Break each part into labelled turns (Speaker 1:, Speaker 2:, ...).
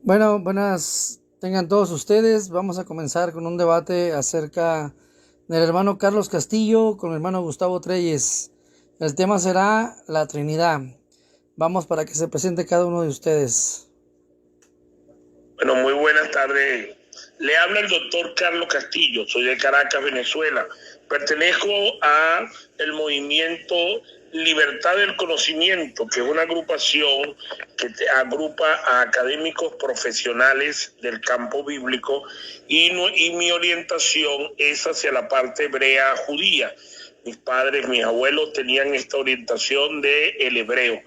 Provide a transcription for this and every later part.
Speaker 1: Bueno, buenas tengan todos ustedes. Vamos a comenzar con un debate acerca del hermano Carlos Castillo con el hermano Gustavo Treyes. El tema será la Trinidad. Vamos para que se presente cada uno de ustedes.
Speaker 2: Bueno, muy buenas tardes. Le habla el doctor Carlos Castillo, soy de Caracas, Venezuela. Pertenezco a el movimiento Libertad del Conocimiento, que es una agrupación que agrupa a académicos profesionales del campo bíblico y mi orientación es hacia la parte hebrea judía. Mis padres, mis abuelos tenían esta orientación del hebreo.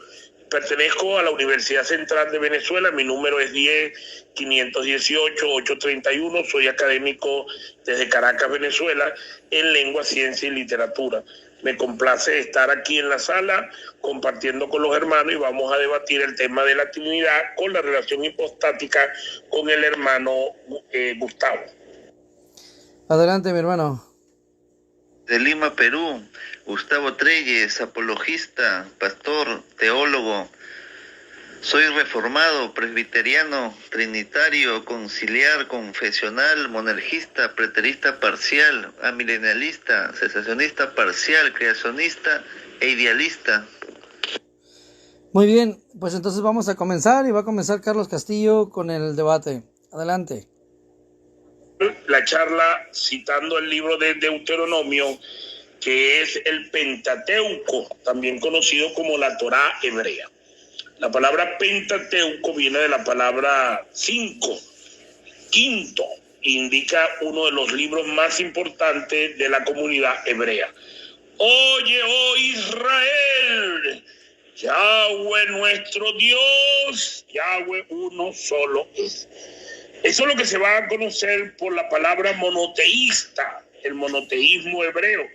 Speaker 2: Pertenezco a la Universidad Central de Venezuela, mi número es 10-518-831, soy académico desde Caracas, Venezuela, en lengua, ciencia y literatura. Me complace estar aquí en la sala compartiendo con los hermanos y vamos a debatir el tema de la Trinidad con la relación hipostática con el hermano Gustavo.
Speaker 1: Adelante, mi hermano.
Speaker 3: De Lima, Perú, Gustavo Treyes, apologista, pastor, teólogo. Soy reformado, presbiteriano, trinitario, conciliar, confesional, monergista, preterista parcial, amilenialista, cesacionista parcial, creacionista e idealista.
Speaker 1: Muy bien, pues entonces vamos a comenzar y va a comenzar Carlos Castillo con el debate. Adelante.
Speaker 2: La charla citando el libro de Deuteronomio, que es el Pentateuco, también conocido como la Torá hebrea. La palabra Pentateuco viene de la palabra cinco, quinto, indica uno de los libros más importantes de la comunidad hebrea. Oye, oh Israel, Yahweh nuestro Dios, Yahweh uno solo es. Eso es lo que se va a conocer por la palabra monoteísta, el monoteísmo hebreo.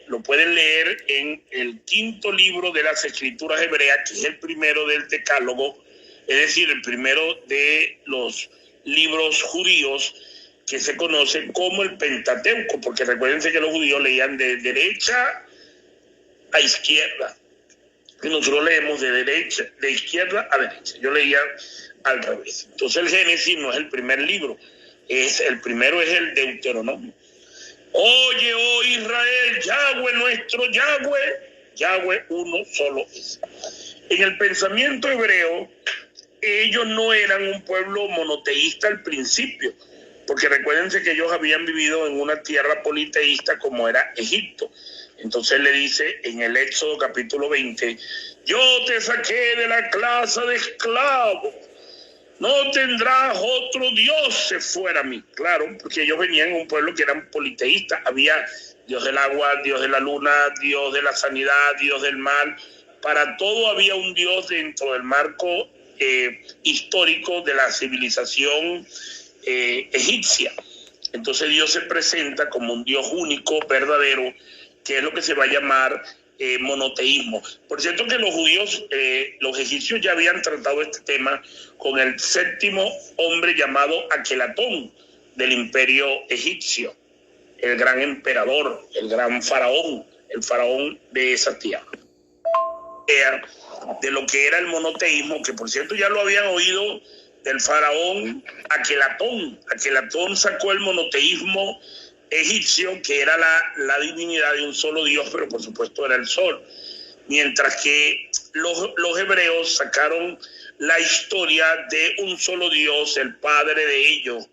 Speaker 2: Lo pueden leer en el quinto libro de las Escrituras hebreas, que es el primero del Decálogo, es decir, el primero de los libros judíos que se conocen como el Pentateuco, porque recuérdense que los judíos leían de derecha a izquierda, y nosotros leemos de izquierda a derecha. Yo leía al revés. Entonces el Génesis no es el primer libro, el primero es el Deuteronomio. Oye, oh Israel, Yahweh nuestro Yahweh uno solo es. En el pensamiento hebreo, ellos no eran un pueblo monoteísta al principio, porque recuérdense que ellos habían vivido en una tierra politeísta como era Egipto. Entonces le dice en el Éxodo capítulo 20, yo te saqué de la casa de esclavos, no tendrás otro Dios fuera mí. Claro, porque ellos venían en un pueblo que eran politeístas. Había Dios del agua, Dios de la luna, Dios de la sanidad, Dios del mar. Para todo había un Dios dentro del marco histórico de la civilización egipcia. Entonces Dios se presenta como un Dios único, verdadero, que es lo que se va a llamar monoteísmo. Por cierto que los judíos, los egipcios ya habían tratado este tema con el séptimo hombre llamado Aquelatón del imperio egipcio, el gran emperador, el gran faraón, el faraón de esa tierra. De lo que era el monoteísmo, que por cierto ya lo habían oído del faraón Aquelatón. Aquelatón sacó el monoteísmo egipcio, que era la divinidad de un solo Dios, pero por supuesto era el sol. Mientras que los hebreos sacaron la historia de un solo Dios, el padre de ellos.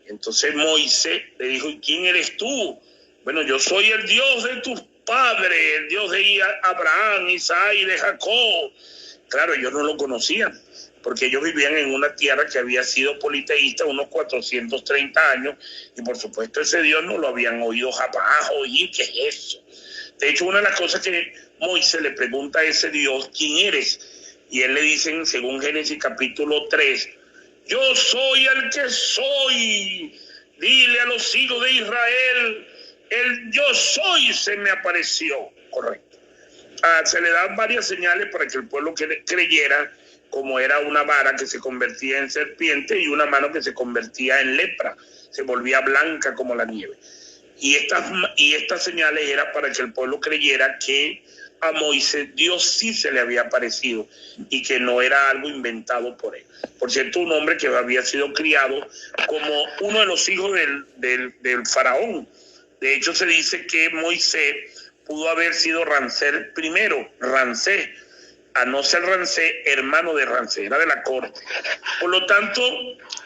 Speaker 2: Entonces Moisés le dijo, ¿y quién eres tú? Bueno, yo soy el Dios de tus padres, el Dios de Abraham, Isaac y de Jacob. Claro, ellos no lo conocían, porque ellos vivían en una tierra que había sido politeísta unos 430 años, y por supuesto ese Dios no lo habían oído jamás. Oír, ¿qué es eso? De hecho, una de las cosas que Moisés le pregunta a ese Dios, ¿quién eres? Y él le dice, según Génesis capítulo 3, yo soy el que soy. Dile a los hijos de Israel, el yo soy se me apareció. Correcto. Se le dan varias señales para que el pueblo creyera, como era una vara que se convertía en serpiente y una mano que se convertía en lepra, se volvía blanca como la nieve. Y estas señales eran para que el pueblo creyera que a Moisés Dios sí se le había aparecido y que no era algo inventado por él. Por cierto, un hombre que había sido criado como uno de los hijos del faraón. De hecho, se dice que Moisés pudo haber sido Ramsés primero, Ramsés, a no ser Ramsés, hermano de Ramsés, era de la corte. Por lo tanto,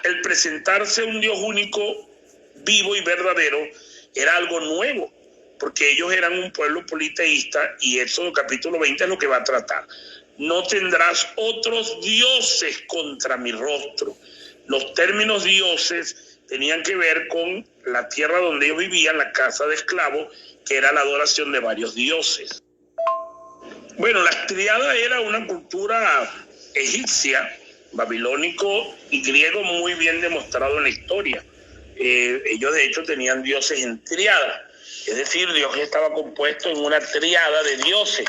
Speaker 2: el presentarse un Dios único, vivo y verdadero, era algo nuevo, porque ellos eran un pueblo politeísta, y Éxodo capítulo 20 es lo que va a tratar. No tendrás otros dioses contra mi rostro. Los términos dioses tenían que ver con la tierra donde ellos vivían, la casa de esclavos, que era la adoración de varios dioses. Bueno, la tríada era una cultura egipcia, babilónico y griego muy bien demostrado en la historia. Ellos de hecho tenían dioses en tríada, es decir, Dios estaba compuesto en una tríada de dioses.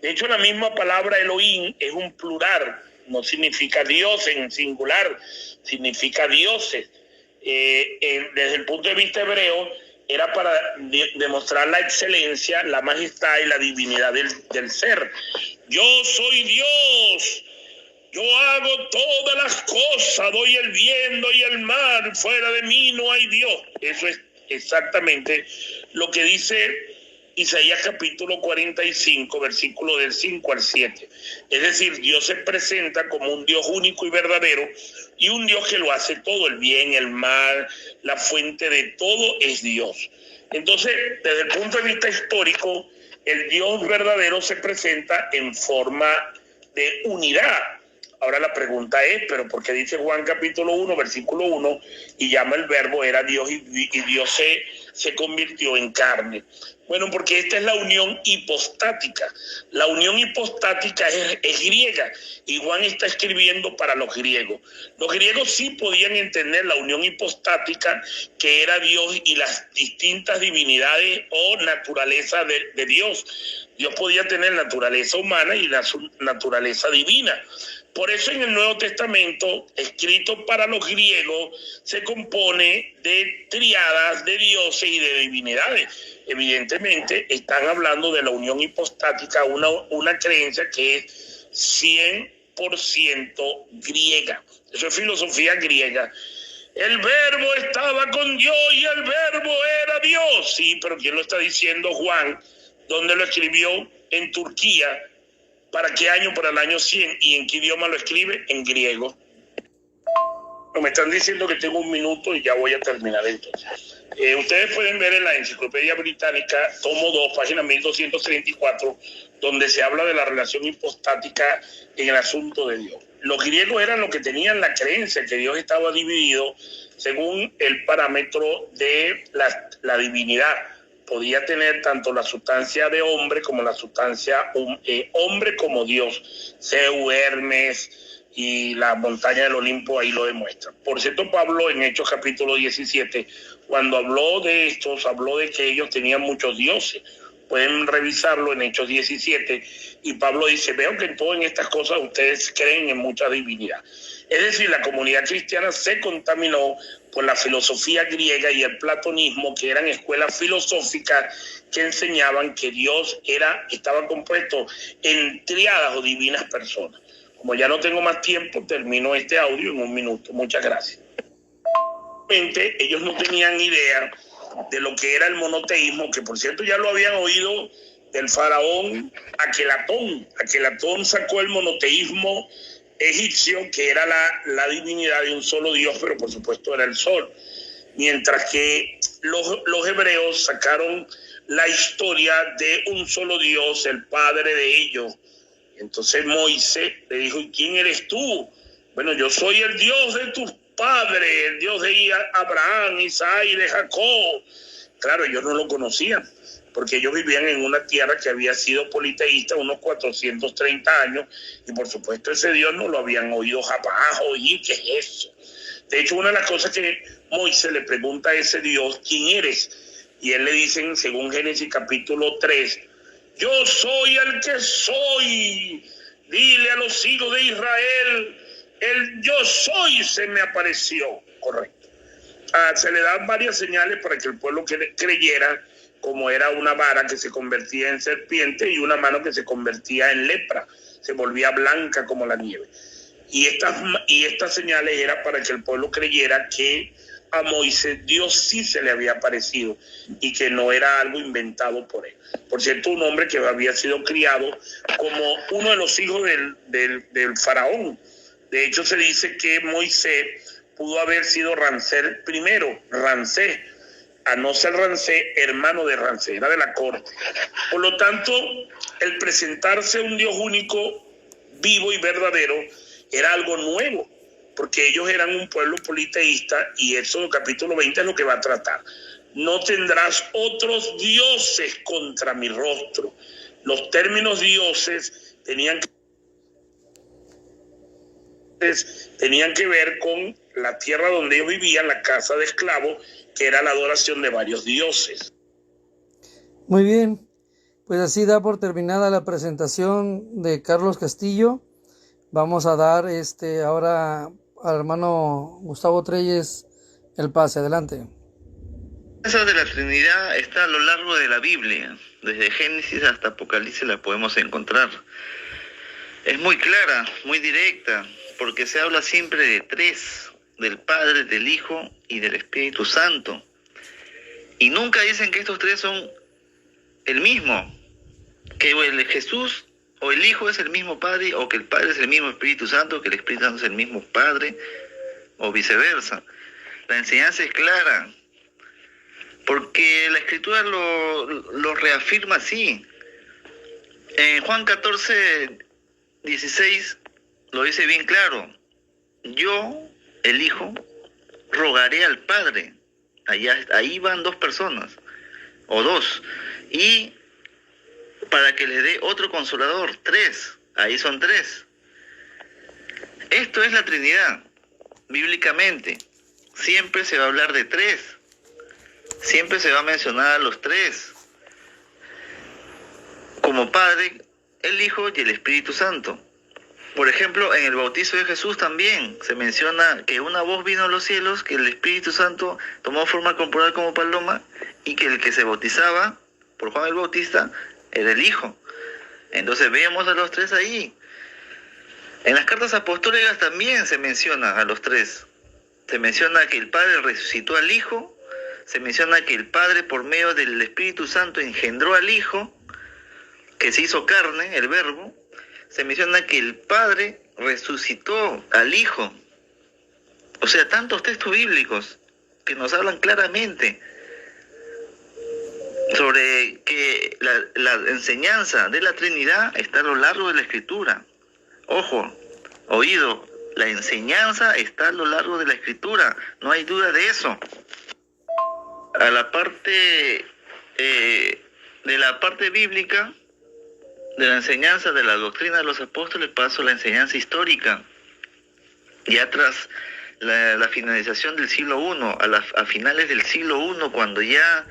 Speaker 2: De hecho, la misma palabra Elohim es un plural, no significa Dios en singular, significa dioses. Desde el punto de vista hebreo, era para demostrar la excelencia, la majestad y la divinidad del ser. Yo soy Dios, yo hago todas las cosas, doy el bien, doy el mal, fuera de mí no hay Dios. Eso es exactamente lo que dice Isaías capítulo 45, versículo del 5 al 7. Es decir, Dios se presenta como un Dios único y verdadero, y un Dios que lo hace todo, el bien, el mal, la fuente de todo es Dios. Entonces, desde el punto de vista histórico, el Dios verdadero se presenta en forma de unidad. Ahora la pregunta es, ¿pero por qué dice Juan capítulo 1, versículo 1, y llama el verbo era Dios y Dios se convirtió en carne? Bueno, porque esta es la unión hipostática. La unión hipostática es griega, y Juan está escribiendo para los griegos. Los griegos sí podían entender la unión hipostática, que era Dios y las distintas divinidades o naturaleza de Dios. Dios podía tener naturaleza humana y la naturaleza divina. Por eso en el Nuevo Testamento, escrito para los griegos, se compone de triadas de dioses y de divinidades. Evidentemente, están hablando de la unión hipostática, una creencia que es 100% griega. Eso es filosofía griega. El verbo estaba con Dios y el verbo era Dios. Sí, pero ¿quién lo está diciendo? Juan. ¿Dónde lo escribió? En Turquía. ¿Para qué año? Para el año 100. ¿Y en qué idioma lo escribe? En griego. Me están diciendo que tengo un minuto y ya voy a terminar entonces. Ustedes pueden ver en la Enciclopedia Británica, tomo 2, página 1234, donde se habla de la relación hipostática en el asunto de Dios. Los griegos eran los que tenían la creencia que Dios estaba dividido según el parámetro de la divinidad. Podía tener tanto la sustancia de hombre como la sustancia hombre como Dios. Zeus, Hermes y la montaña del Olimpo ahí lo demuestran. Por cierto, Pablo en Hechos capítulo 17, cuando habló de estos, habló de que ellos tenían muchos dioses. Pueden revisarlo en Hechos 17, y Pablo dice, veo que en todas estas cosas ustedes creen en mucha divinidad. Es decir, la comunidad cristiana se contaminó por la filosofía griega y el platonismo, que eran escuelas filosóficas que enseñaban que Dios estaba compuesto en triadas o divinas personas. Como ya no tengo más tiempo, termino este audio en un minuto. Muchas gracias. Ellos no tenían idea de lo que era el monoteísmo, que por cierto ya lo habían oído del faraón Aquelatón. Aquelatón sacó el monoteísmo egipcio, que era la divinidad de un solo Dios, pero por supuesto era el sol. Mientras que los hebreos sacaron la historia de un solo Dios, el padre de ellos. Entonces Moisés le dijo, ¿y quién eres tú? Bueno, yo soy el Dios de tus padres, el Dios de Abraham, Isaac y de Jacob. Claro, ellos no lo conocían, porque ellos vivían en una tierra que había sido politeísta unos 430 años, y por supuesto ese Dios no lo habían oído jamás. Oye, ¿qué es eso? De hecho, una de las cosas que Moisés le pregunta a ese Dios, ¿quién eres? Y él le dice, según Génesis capítulo 3, yo soy el que soy. Dile a los hijos de Israel, el yo soy se me apareció. Correcto. se le dan varias señales para que el pueblo creyera, como era una vara que se convertía en serpiente y una mano que se convertía en lepra, se volvía blanca como la nieve. Y estas señales eran para que el pueblo creyera que a Moisés Dios sí se le había aparecido y que no era algo inventado por él. Por cierto, un hombre que había sido criado como uno de los hijos del faraón. De hecho, se dice que Moisés pudo haber sido Ramsés primero, Ramsés, a no ser Ramsés, hermano de Ramsés, era de la corte. Por lo tanto, el presentarse un Dios único, vivo y verdadero, era algo nuevo, porque ellos eran un pueblo politeísta, y Éxodo capítulo 20 es lo que va a tratar. No tendrás otros dioses contra mi rostro. Los términos dioses tenían que ver con la tierra donde ellos vivían, la casa de esclavos, que era la adoración de varios dioses.
Speaker 1: Muy bien, pues así da por terminada la presentación de Carlos Castillo. Vamos a dar ahora al hermano Gustavo Treyes el pase. Adelante.
Speaker 3: Esa de la Trinidad está a lo largo de la Biblia, desde Génesis hasta Apocalipsis la podemos encontrar. Es muy clara, muy directa, porque se habla siempre de tres, del Padre, del Hijo y del Espíritu Santo. Y nunca dicen que estos tres son el mismo, que el Jesús o el Hijo es el mismo Padre, o que el Padre es el mismo Espíritu Santo, que el Espíritu Santo es el mismo Padre, o viceversa. La enseñanza es clara, porque la Escritura lo reafirma así. En Juan 14, 16 lo dice bien claro: yo, el Hijo, rogaré al Padre. Ahí van dos personas, o dos, y para que le dé otro consolador, tres, ahí son tres. Esto es la Trinidad, bíblicamente. Siempre se va a hablar de tres, siempre se va a mencionar a los tres, como Padre, el Hijo y el Espíritu Santo. Por ejemplo, en el bautizo de Jesús también se menciona que una voz vino a los cielos, que el Espíritu Santo tomó forma corporal como paloma, y que el que se bautizaba por Juan el Bautista era el Hijo. Entonces vemos a los tres ahí. En las cartas apostólicas también se menciona a los tres. Se menciona que el Padre resucitó al Hijo, se menciona que el Padre por medio del Espíritu Santo engendró al Hijo, que se hizo carne, el Verbo. Se menciona que el Padre resucitó al Hijo. O sea, tantos textos bíblicos que nos hablan claramente sobre que la enseñanza de la Trinidad está a lo largo de la Escritura. Ojo, oído, la enseñanza está a lo largo de la Escritura, no hay duda de eso. A la parte de la parte bíblica, de la enseñanza de la doctrina de los apóstoles, paso a la enseñanza histórica. Ya tras la finalización del siglo I, a finales del siglo I, cuando ya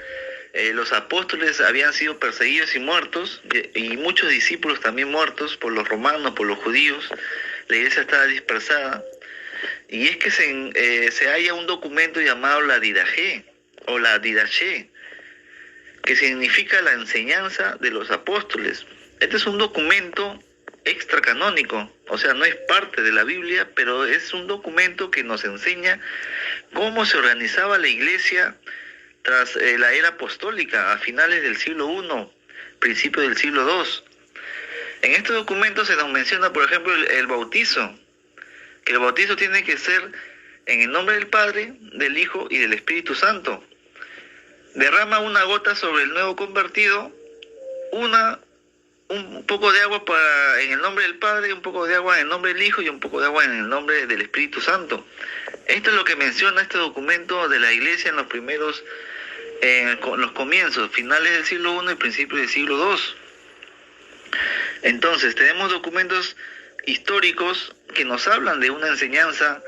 Speaker 3: los apóstoles habían sido perseguidos y muertos, y muchos discípulos también muertos por los romanos, por los judíos, la iglesia estaba dispersada, y es que se halla un documento llamado la Didaché, o la Didaché, que significa la enseñanza de los apóstoles. Este es un documento extracanónico, o sea, no es parte de la Biblia, pero es un documento que nos enseña cómo se organizaba la iglesia tras la era apostólica, a finales del siglo I, principio del siglo II. En este documento se nos menciona, por ejemplo, el bautizo, que el bautizo tiene que ser en el nombre del Padre, del Hijo y del Espíritu Santo. Derrama una gota sobre el nuevo convertido, un poco de agua en el nombre del Padre, un poco de agua en el nombre del Hijo y un poco de agua en el nombre del Espíritu Santo. Esto es lo que menciona este documento de la iglesia en los primeros, los comienzos, finales del siglo I y principios del siglo II. Entonces, tenemos documentos históricos que nos hablan de una enseñanza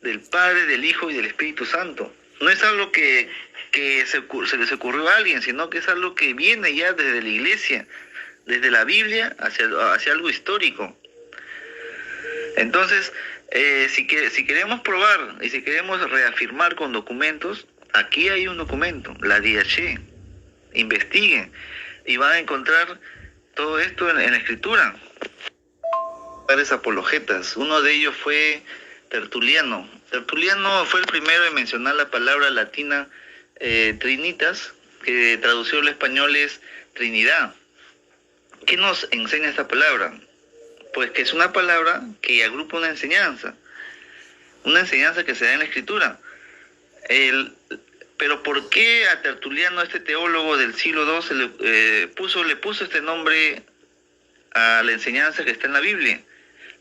Speaker 3: del Padre, del Hijo y del Espíritu Santo. No es algo que se les ocurrió a alguien, sino que es algo que viene ya desde la iglesia, desde la Biblia hacia algo histórico. Entonces, Si queremos probar y si queremos reafirmar con documentos, aquí hay un documento, la DIACHE. Investiguen y van a encontrar todo esto en la escritura. Varios apologetas, uno de ellos fue Tertuliano. Tertuliano fue el primero en mencionar la palabra latina trinitas, que traducido al español es Trinidad. ¿Qué nos enseña esta palabra? Pues que es una palabra que agrupa una enseñanza que se da en la escritura. Pero ¿por qué a Tertuliano, este teólogo del siglo II, le puso este nombre a la enseñanza que está en la Biblia?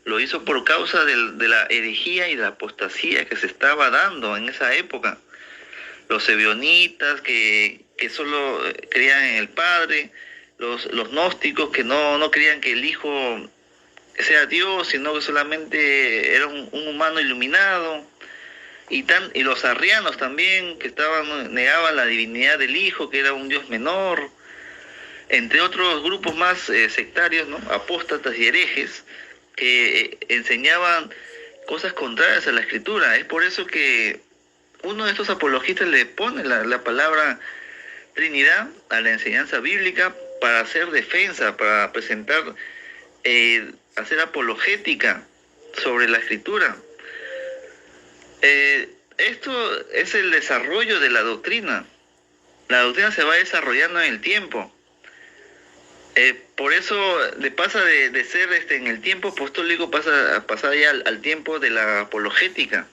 Speaker 3: Lo hizo por causa de la herejía y la apostasía que se estaba dando en esa época. Los ebionitas que solo creían en el Padre, los gnósticos que no creían que el Hijo sea Dios, sino que solamente era un humano iluminado, y los arrianos también, que negaban la divinidad del Hijo, que era un Dios menor, entre otros grupos más sectarios, ¿no? Apóstatas y herejes, que enseñaban cosas contrarias a la Escritura. Es por eso que uno de estos apologistas le pone la palabra Trinidad a la enseñanza bíblica para hacer defensa, para presentar, hacer apologética sobre la Escritura. Esto es el desarrollo de la doctrina. La doctrina se va desarrollando en el tiempo. Por eso pasa de ser en el tiempo apostólico, pasa a pasar ya al tiempo de la apologética,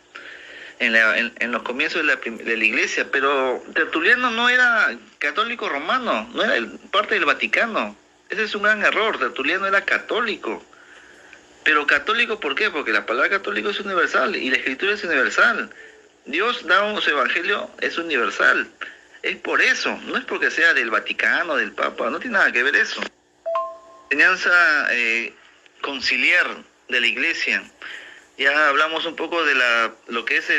Speaker 3: en los comienzos de la iglesia. Pero Tertuliano no era católico romano, no era parte del Vaticano. Ese es un gran error. Tertuliano era católico. Pero católico, ¿por qué? Porque la palabra católico es universal y la escritura es universal. Dios da su evangelio, es universal. Es por eso, no es porque sea del Vaticano, del Papa, no tiene nada que ver eso. Enseñanza conciliar de la iglesia. Ya hablamos un poco de lo que es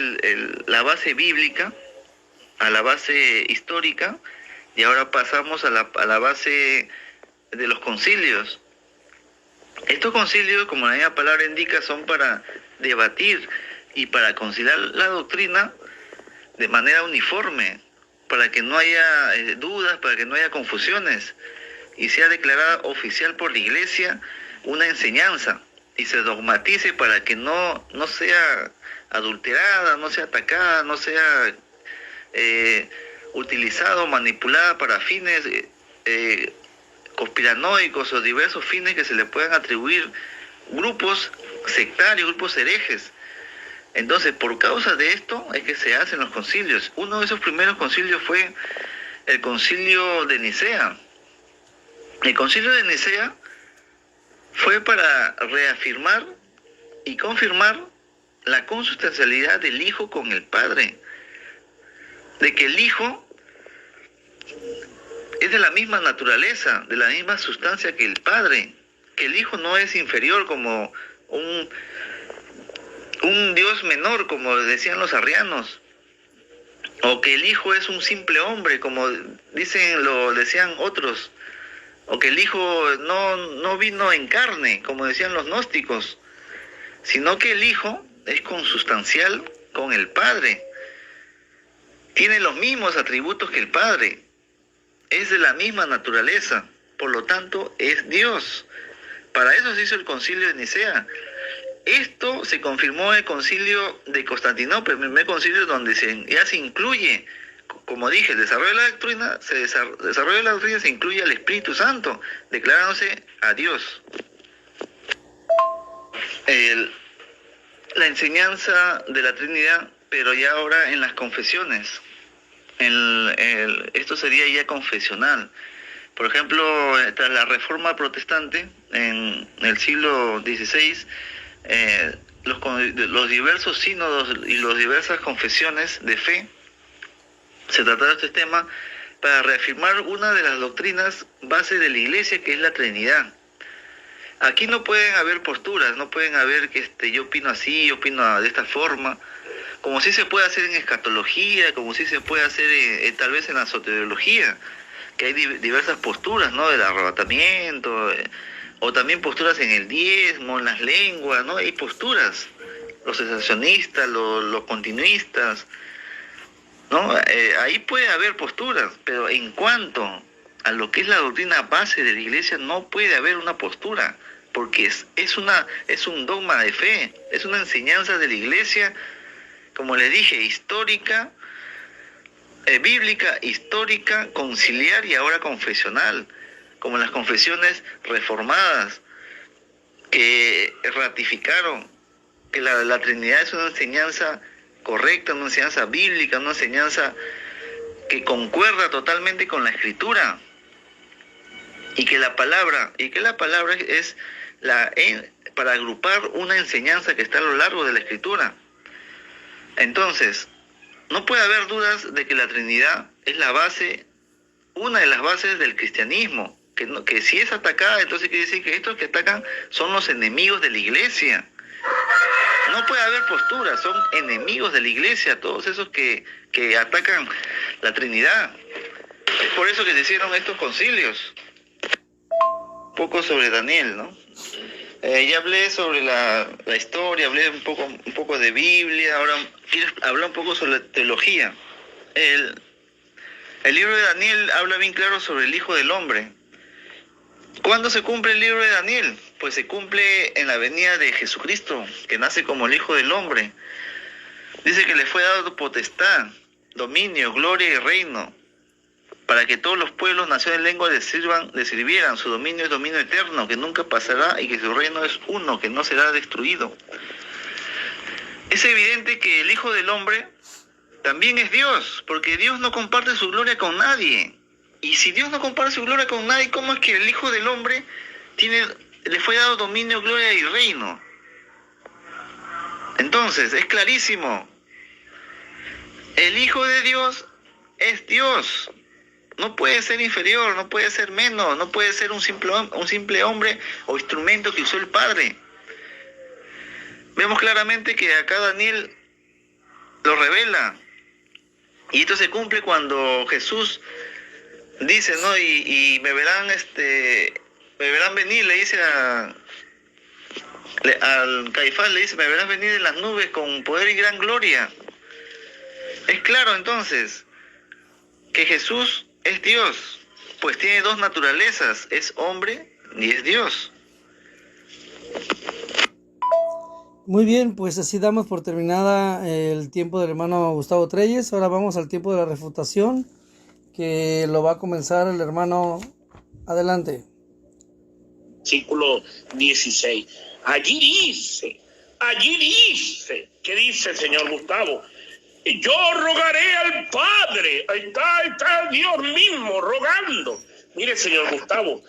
Speaker 3: la base bíblica, a la base histórica, y ahora pasamos a la base de los concilios. Estos concilios, como la misma palabra indica, son para debatir y para conciliar la doctrina de manera uniforme, para que no haya dudas, para que no haya confusiones, y sea declarada oficial por la iglesia una enseñanza, y se dogmatice para que no sea adulterada, no sea atacada, no sea utilizada o manipulada para fines conspiranoicos o diversos fines que se le puedan atribuir grupos sectarios, grupos herejes. Entonces, por causa de esto es que se hacen los concilios. Uno de esos primeros concilios fue el concilio de Nicea. El concilio de Nicea fue para reafirmar y confirmar la consustancialidad del Hijo con el Padre, de que el Hijo es de la misma naturaleza, de la misma sustancia que el Padre, que el Hijo no es inferior como un Dios menor, como decían los arrianos, o que el Hijo es un simple hombre, como lo decían otros, o que el Hijo no vino en carne, como decían los gnósticos, sino que el Hijo es consustancial con el Padre, tiene los mismos atributos que el Padre, es de la misma naturaleza, por lo tanto es Dios. Para eso se hizo el concilio de Nicea. Esto se confirmó en el concilio de Constantinopla, el primer concilio donde ya se incluye, como dije, el desarrollo de la doctrina, se incluye al Espíritu Santo, declarándose a Dios. La enseñanza de la Trinidad, pero ya ahora en las confesiones. Esto sería ya confesional. Por ejemplo, tras la Reforma Protestante, en el siglo XVI, los diversos sínodos y las diversas confesiones de fe se trataron este tema para reafirmar una de las doctrinas base de la Iglesia, que es la Trinidad. Aquí no pueden haber posturas, no pueden haber que yo opino así, yo opino de esta forma, como sí se puede hacer en escatología, como sí se puede hacer tal vez en la soteriología, que hay diversas posturas, ¿no? Del arrebatamiento, o también posturas en el diezmo, en las lenguas, ¿no? Hay posturas. los cesacionistas, los continuistas, ¿no? Ahí puede haber posturas, pero en cuanto a lo que es la doctrina base de la iglesia, no puede haber una postura, porque es un dogma de fe, es una enseñanza de la iglesia, como les dije, histórica, bíblica, histórica, conciliar y ahora confesional, como las confesiones reformadas que ratificaron que la Trinidad es una enseñanza correcta, una enseñanza bíblica, una enseñanza que concuerda totalmente con la Escritura, y que la palabra es para agrupar una enseñanza que está a lo largo de la Escritura. Entonces, no puede haber dudas de que la Trinidad es la base, una de las bases del cristianismo, que si es atacada, entonces quiere decir que estos que atacan son los enemigos de la iglesia. No puede haber postura, son enemigos de la iglesia, todos esos que atacan la Trinidad. Es por eso que se hicieron estos concilios. Un poco sobre Daniel, ¿no? Ya hablé sobre la historia, hablé un poco de Biblia, ahora quiero hablar un poco sobre la teología. El libro de Daniel habla bien claro sobre el Hijo del Hombre. ¿Cuándo se cumple el libro de Daniel? Pues se cumple en la venida de Jesucristo, que nace como el Hijo del Hombre. Dice que le fue dado potestad, dominio, gloria y reino, para que todos los pueblos, naciones y lenguas le sirvieran. Su dominio es dominio eterno, que nunca pasará, y que su reino es uno, que no será destruido. Es evidente que el Hijo del Hombre también es Dios, porque Dios no comparte su gloria con nadie. Y si Dios no comparte su gloria con nadie, ¿cómo es que el Hijo del Hombre le fue dado dominio, gloria y reino? Entonces, es clarísimo. El Hijo de Dios es Dios. No puede ser inferior, no puede ser menos, no puede ser un simple hombre o instrumento que usó el Padre. Vemos claramente que acá Daniel lo revela. Y esto se cumple cuando Jesús dice, ¿no? Y me verán venir, le dice al Caifás, le dice, me verás venir en las nubes con poder y gran gloria. Es claro entonces que Jesús es Dios, pues tiene dos naturalezas, es hombre y es Dios.
Speaker 1: Muy bien, pues así damos por terminada el tiempo del hermano Gustavo Treyes. Ahora vamos al tiempo de la refutación, que lo va a comenzar el hermano. Adelante.
Speaker 2: Versículo 16. Allí dice, ¿qué dice, señor Gustavo? Yo rogaré al Padre. Ahí está Dios mismo rogando. Mire, señor Gustavo,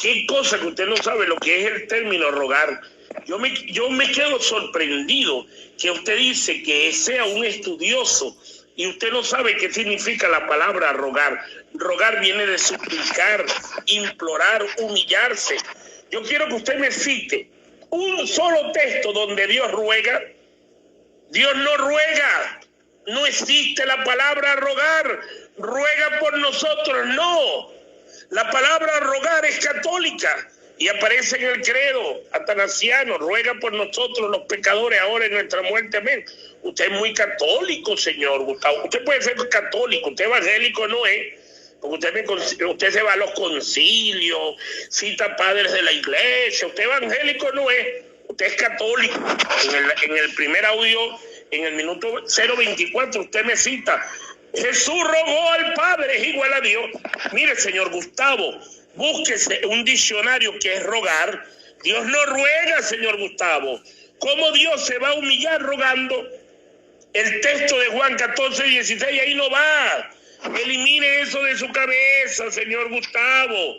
Speaker 2: qué cosa que usted no sabe lo que es el término rogar. Yo me quedo sorprendido que usted dice que sea un estudioso y usted no sabe qué significa la palabra rogar. Rogar viene de suplicar, implorar, humillarse. Yo quiero que usted me cite un solo texto donde Dios ruega. Dios no ruega. No existe la palabra rogar. Ruega por nosotros, no. La palabra rogar es católica y aparece en el credo atanasiano. Ruega por nosotros los pecadores ahora en nuestra muerte. Amén. Usted es muy católico, señor Gustavo. Usted puede ser católico, usted evangélico no es. Porque usted se va a los concilios, cita padres de la iglesia. Usted evangélico no es, usted es católico. En el primer audio, en el minuto 0:24, usted me cita, Jesús rogó al Padre, es igual a Dios. Mire, señor Gustavo, búsquese un diccionario que es rogar. Dios no ruega, señor Gustavo. ¿Cómo Dios se va a humillar rogando? El texto de Juan 14:16, ahí no va. Elimine eso de su cabeza, señor Gustavo.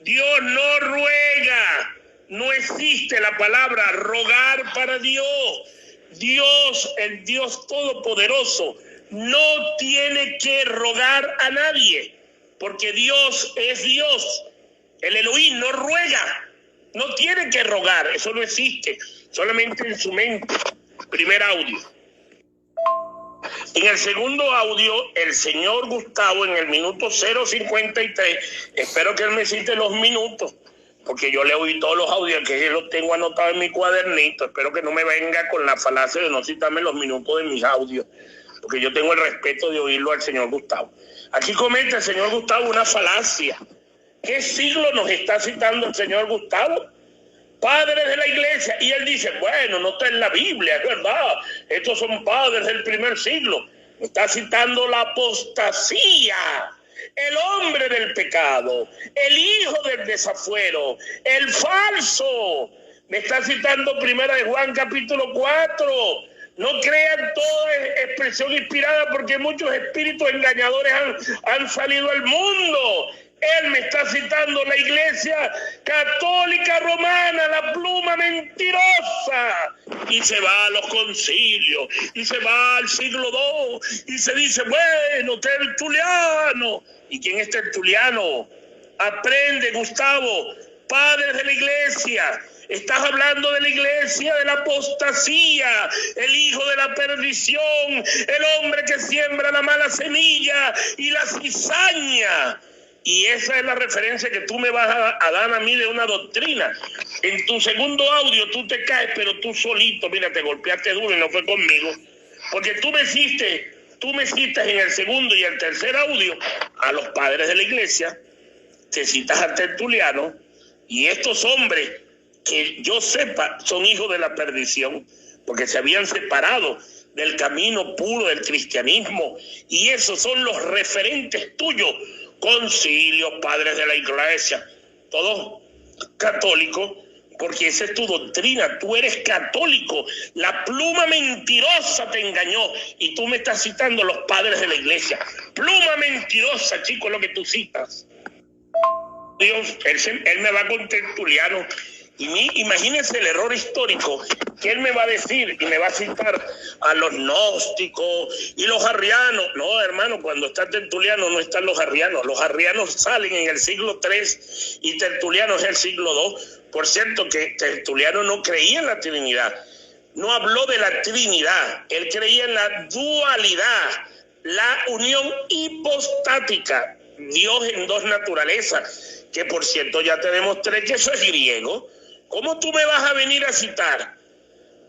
Speaker 2: Dios no ruega. No existe la palabra rogar para Dios. Dios, el Dios Todopoderoso, no tiene que rogar a nadie, porque Dios es Dios. El Elohim no ruega, no tiene que rogar, eso no existe, solamente en su mente. Primer audio. En el segundo audio, el señor Gustavo, en el minuto 0:53, espero que él me cite los minutos. porque yo le oí todos los audios que los tengo anotados en mi cuadernito. Espero que no me venga con la falacia de no citarme los minutos de mis audios, porque yo tengo el respeto de oírlo al señor Gustavo. Aquí comenta el señor Gustavo una falacia. ¿Qué siglo nos está citando el señor Gustavo? Padres de la iglesia. Y él dice, bueno, no está en la Biblia, es verdad. Estos son padres del primer siglo. Está citando la apostasía, el hombre del pecado, el hijo del desafuero, el falso. Me está citando Primera de Juan capítulo 4. No crean toda expresión inspirada, porque muchos espíritus engañadores han salido al mundo. Él me está citando la iglesia católica romana, la pluma mentirosa. Y se va a los concilios, y se va al siglo II, y se dice, bueno, Tertuliano. ¿Y quién es Tertuliano? Aprende, Gustavo, padres de la iglesia. Estás hablando de la iglesia de la apostasía, el hijo de la perdición, el hombre que siembra la mala semilla y la cizaña. Y esa es la referencia que tú me vas a dar a mí de una doctrina. En tu segundo audio tú te caes, pero tú solito, mira, te golpeaste duro y no fue conmigo. Porque tú me citas en el segundo y el tercer audio a los padres de la iglesia, te citas a Tertuliano, y estos hombres que yo sepa son hijos de la perdición, porque se habían separado del camino puro del cristianismo, y esos son los referentes tuyos. Concilios, padres de la iglesia, todos católicos, porque esa es tu doctrina, tú eres católico. La pluma mentirosa te engañó y tú me estás citando los padres de la iglesia. Pluma mentirosa, chico, es lo que tú citas. Dios, él me va con Tertuliano. Imagínense el error histórico que él me va a decir y me va a citar a los gnósticos y los arrianos. No, hermano, cuando está Tertuliano no están los arrianos. Los arrianos salen en el siglo III y Tertuliano es el siglo II. Por cierto que Tertuliano no creía en la Trinidad, no habló de la Trinidad, él creía en la dualidad, la unión hipostática, Dios en dos naturalezas, que por cierto ya te demostré que eso es griego. ¿Cómo tú me vas a venir a citar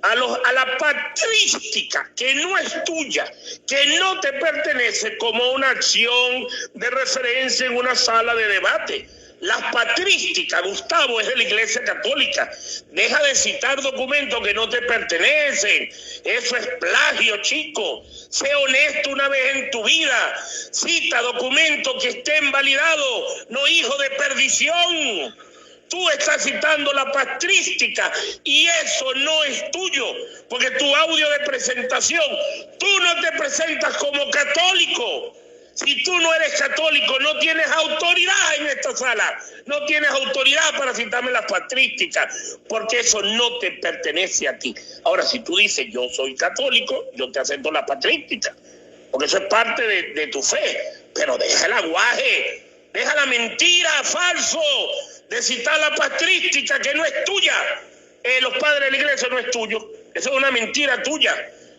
Speaker 2: a la patrística, que no es tuya, que no te pertenece, como una acción de referencia en una sala de debate? La patrística, Gustavo, es de la Iglesia Católica. Deja de citar documentos que no te pertenecen. Eso es plagio, chico. Sé honesto una vez en tu vida. Cita documentos que estén validados, no hijo de perdición. Tú estás citando la patrística y eso no es tuyo, porque tu audio de presentación, tú no te presentas como católico. Si tú no eres católico, no tienes autoridad en esta sala, no tienes autoridad para citarme las patrísticas, porque eso no te pertenece a ti. Ahora, si tú dices, yo soy católico, yo te acepto la patrística, porque eso es parte de tu fe, pero deja el aguaje, deja la mentira, falso, de citar la patrística que no es tuya. Los padres de la iglesia no es tuyo, eso es una mentira tuya.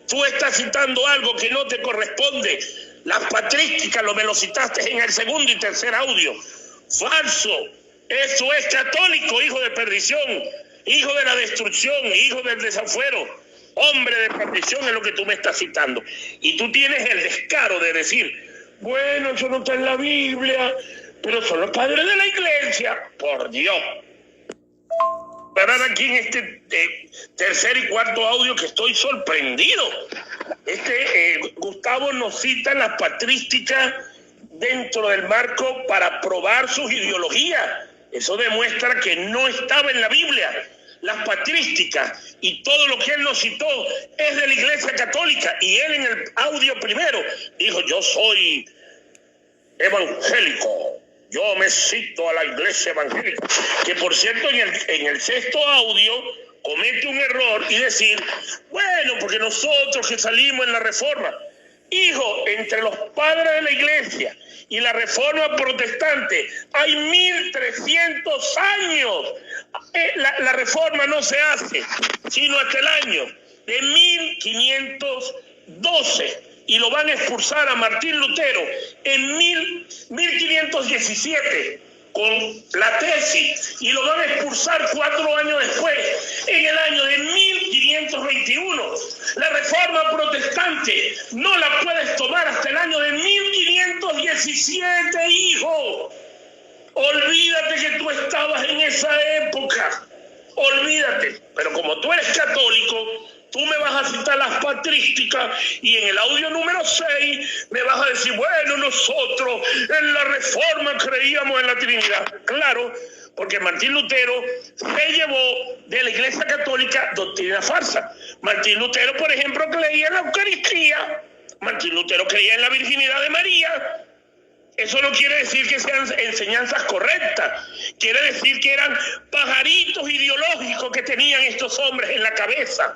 Speaker 2: Tú estás citando algo que no te corresponde. Las patrísticas me lo citaste en el segundo y tercer audio. Falso. Eso es católico, hijo de perdición, hijo de la destrucción, hijo del desafuero, hombre de perdición es lo que tú me estás citando. Y tú tienes el descaro de decir, bueno, eso no está en la Biblia, pero son los padres de la iglesia. Por Dios. Parar aquí en este tercer y cuarto audio que estoy sorprendido. Gustavo nos cita las patrísticas dentro del marco para probar sus ideologías. Eso demuestra que no estaba en la Biblia. Las patrísticas y todo lo que él nos citó es de la Iglesia Católica. Y él en el audio primero dijo, yo soy evangélico. Yo me cito a la iglesia evangélica, que por cierto en el sexto audio comete un error y decir, bueno, porque nosotros que salimos en la reforma, hijo, entre los padres de la iglesia y la reforma protestante hay 1300 años. La reforma no se hace sino hasta el año de 1512. Y lo van a expulsar a Martín Lutero en 1517. con la tesis y lo van a expulsar 4 años después, en el año de 1521. La reforma protestante no la puedes tomar hasta el año de 1517, hijo. Olvídate que tú estabas en esa época. Olvídate. Pero como tú eres católico, tú me vas a citar las patrísticas y en el audio número 6 me vas a decir, bueno, nosotros en la Reforma creíamos en la Trinidad. Claro, porque Martín Lutero se llevó de la Iglesia Católica doctrina falsa. Martín Lutero, por ejemplo, creía en la Eucaristía. Martín Lutero creía en la virginidad de María. Eso no quiere decir que sean enseñanzas correctas. Quiere decir que eran pajaritos ideológicos que tenían estos hombres en la cabeza.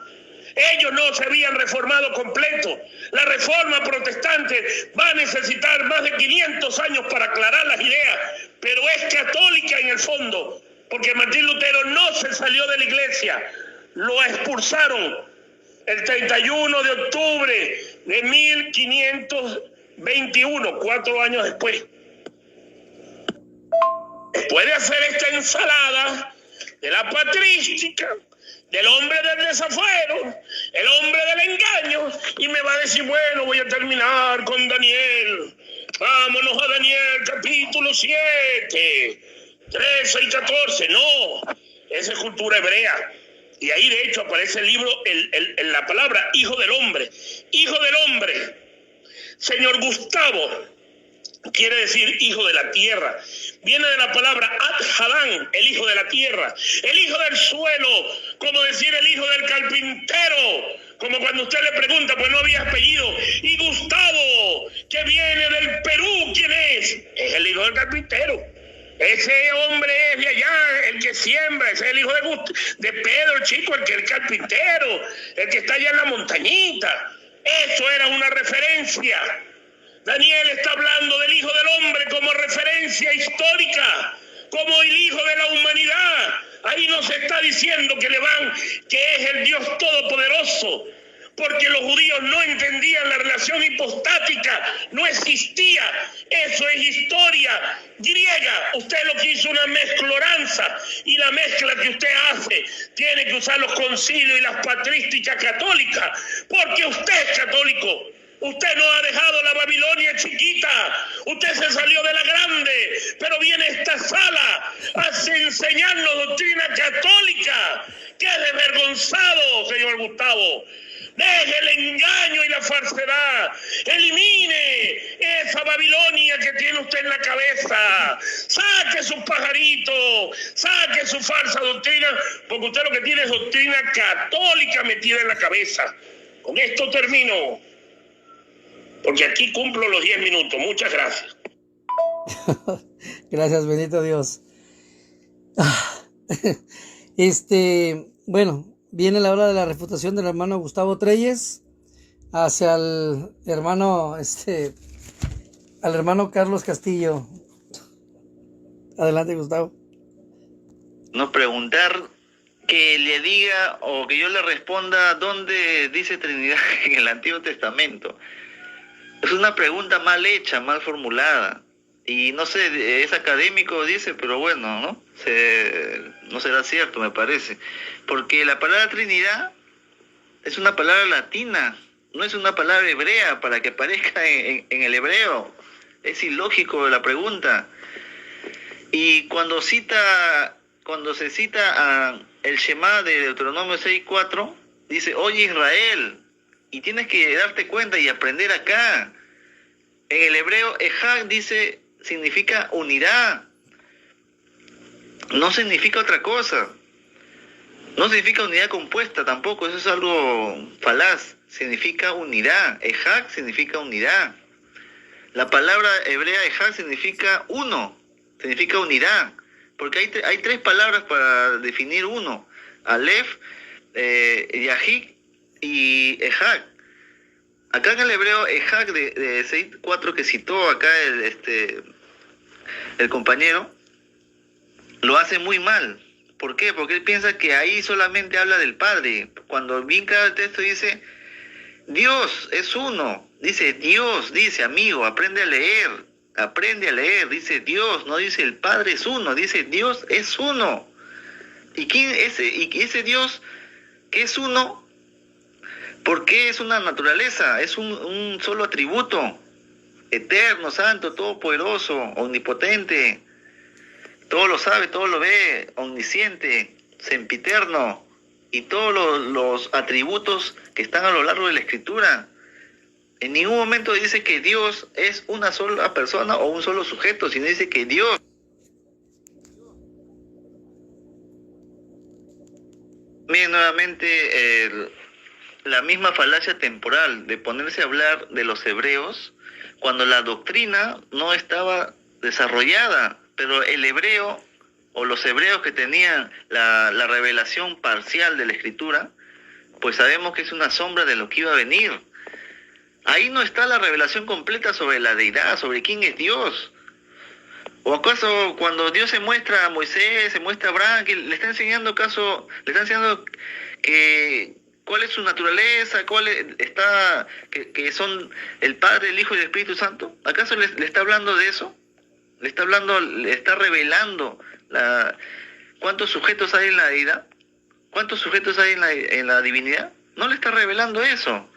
Speaker 2: Ellos no se habían reformado completo. La reforma protestante va a necesitar más de 500 años para aclarar las ideas, pero es católica en el fondo, porque Martín Lutero no se salió de la iglesia, lo expulsaron el 31 de octubre de 1521, 4 años después. Después de hacer esta ensalada de la patrística, del hombre del desafuero, el hombre del engaño, y me va a decir, bueno, voy a terminar con Daniel. Vámonos a Daniel, capítulo 7, 13 y 14. No, esa es cultura hebrea. Y ahí de hecho aparece el libro, la palabra hijo del hombre. Hijo del hombre. Señor Gustavo quiere decir hijo de la tierra. Viene de la palabra Ad-Hadán, el hijo de la tierra, el hijo del suelo, como decir el hijo del carpintero, como cuando usted le pregunta, pues no había apellido. Y Gustavo, que viene del Perú, ¿quién es? Es el hijo del carpintero. Ese hombre es de allá, el que siembra, ese es el hijo de Pedro, chico, el que es el carpintero, el que está allá en la montañita. Eso era una referencia. Daniel está hablando del Hijo del Hombre como referencia histórica, como el Hijo de la humanidad. Ahí nos está diciendo que es el Dios Todopoderoso, porque los judíos no entendían la relación hipostática, no existía. Eso es historia griega. Usted lo que hizo una mezcloranza, y la mezcla que usted hace tiene que usar los concilios y las patrísticas católicas, porque usted es católico. Usted no ha dejado la Babilonia chiquita, usted se salió de la grande, pero viene esta sala a enseñarnos doctrina católica. ¡Qué desvergonzado, señor Gustavo! Deje el engaño y la falsedad, elimine esa Babilonia que tiene usted en la cabeza, saque sus pajaritos, saque su falsa doctrina, porque usted lo que tiene es doctrina católica metida en la cabeza. Con esto termino, porque aquí cumplo los 10 minutos. Muchas gracias.
Speaker 1: Gracias, bendito Dios. Bueno, viene la hora de la refutación del hermano Gustavo Treyes hacia el hermano, al hermano Carlos Castillo. Adelante, Gustavo.
Speaker 3: No preguntar que le diga o que yo le responda dónde dice Trinidad en el Antiguo Testamento. Es una pregunta mal hecha, mal formulada. Y no sé, es académico, dice, pero bueno, ¿no? No será cierto, me parece. Porque la palabra Trinidad es una palabra latina, no es una palabra hebrea para que aparezca en el hebreo. Es ilógico la pregunta. Y cuando se cita a el Shema de Deuteronomio 6:4, dice, oye Israel, y tienes que darte cuenta y aprender acá. En el hebreo, Ejad dice, significa unidad. No significa otra cosa. No significa unidad compuesta tampoco, eso es algo falaz. Significa unidad. Ejad significa unidad. La palabra hebrea Ejad significa uno, significa unidad. Porque hay 3 palabras para definir uno. Aleph, Yahid y Ejad. Acá en el hebreo, Ejad de 6:4 que citó acá el compañero, lo hace muy mal. ¿Por qué? Porque él piensa que ahí solamente habla del Padre. Cuando bien claro el texto dice, Dios es uno. Dice Dios, dice amigo, aprende a leer. Aprende a leer, dice Dios, no dice el Padre es uno, dice Dios es uno. ¿Y quién ese Dios que es uno? ¿Por qué es una naturaleza? Es un solo atributo, eterno, santo, todopoderoso, omnipotente, todo lo sabe, todo lo ve, omnisciente, sempiterno, y todos los atributos que están a lo largo de la Escritura. En ningún momento dice que Dios es una sola persona o un solo sujeto, sino dice que Dios. Miren nuevamente la misma falacia temporal de ponerse a hablar de los hebreos cuando la doctrina no estaba desarrollada, pero el hebreo o los hebreos que tenían la revelación parcial de la Escritura, pues sabemos que es una sombra de lo que iba a venir. Ahí no está la revelación completa sobre la deidad, sobre quién es Dios. ¿O acaso cuando Dios se muestra a Moisés, se muestra a Abraham, que le está enseñando que cuál es su naturaleza, que son el Padre, el Hijo y el Espíritu Santo? ¿Acaso le está hablando de eso? Le está revelando cuántos sujetos hay en la deidad, cuántos sujetos hay en la divinidad. No le está revelando eso.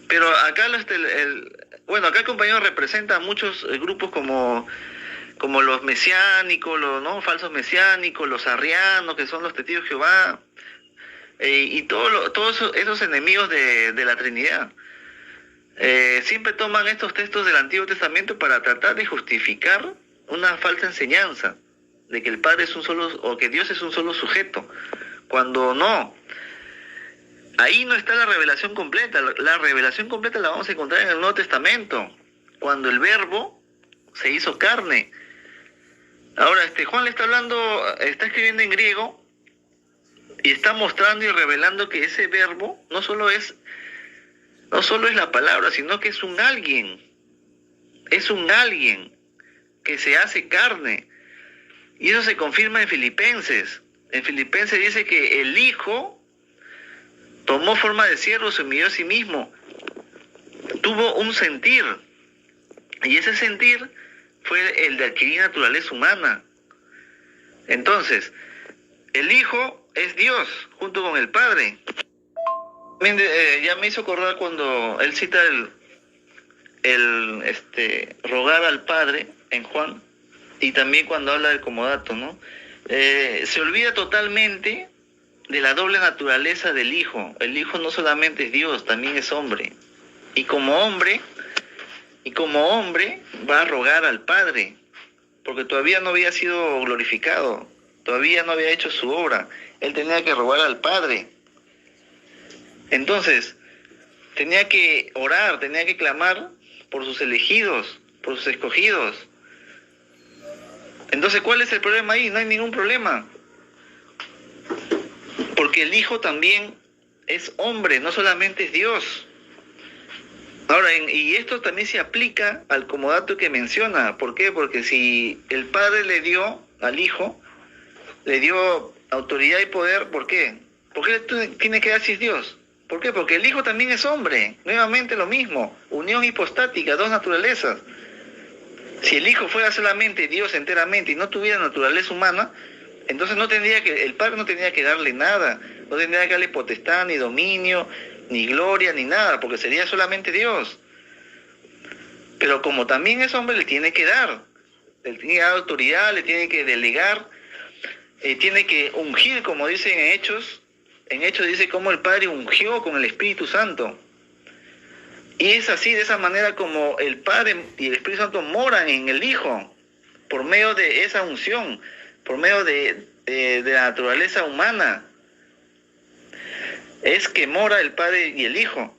Speaker 3: Pero acá acá el compañero representa a muchos grupos como los mesiánicos, los falsos mesiánicos, los arrianos, que son los testigos de Jehová, y todos esos enemigos de la Trinidad. Siempre toman estos textos del Antiguo Testamento para tratar de justificar una falsa enseñanza de que el Padre es un solo, o que Dios es un solo sujeto, cuando no. Ahí no está la revelación completa. La revelación completa la vamos a encontrar en el Nuevo Testamento, cuando el Verbo se hizo carne. Ahora, Juan le está escribiendo en griego y está mostrando y revelando que ese Verbo no solo es la palabra, sino que es un alguien que se hace carne. Y eso se confirma en Filipenses. En Filipenses dice que el Hijo tomó forma de siervo, se humilló a sí mismo, tuvo un sentir, y ese sentir fue el de adquirir naturaleza humana. Entonces, el Hijo es Dios, junto con el Padre. Ya me hizo acordar cuando él cita el rogar al Padre en Juan, y también cuando habla del comodato, ¿no? Se olvida totalmente de la doble naturaleza del Hijo. El Hijo no solamente es Dios, también es hombre. Y como hombre va a rogar al Padre, porque todavía no había sido glorificado, todavía no había hecho su obra. Él tenía que rogar al Padre. Entonces, tenía que orar, tenía que clamar por sus elegidos, por sus escogidos. Entonces, ¿cuál es el problema ahí? No hay ningún problema. Porque el Hijo también es hombre, no solamente es Dios. Ahora, y esto también se aplica al comodato que menciona. ¿Por qué? Porque si el Padre le dio al Hijo, le dio autoridad y poder, ¿por qué? ¿Por qué tiene que dar si es Dios? ¿Por qué? Porque el Hijo también es hombre. Nuevamente lo mismo, unión hipostática, dos naturalezas. Si el Hijo fuera solamente Dios enteramente y no tuviera naturaleza humana, entonces el Padre no tendría que darle nada, no tendría que darle potestad, ni dominio, ni gloria, ni nada, porque sería solamente Dios. Pero como también es hombre, le tiene que dar autoridad, le tiene que delegar, tiene que ungir, como dice en Hechos. En Hechos dice cómo el Padre ungió con el Espíritu Santo. Y es así, de esa manera como el Padre y el Espíritu Santo moran en el Hijo, por medio de esa unción, por medio de la naturaleza humana. Es que mora el Padre y el Hijo.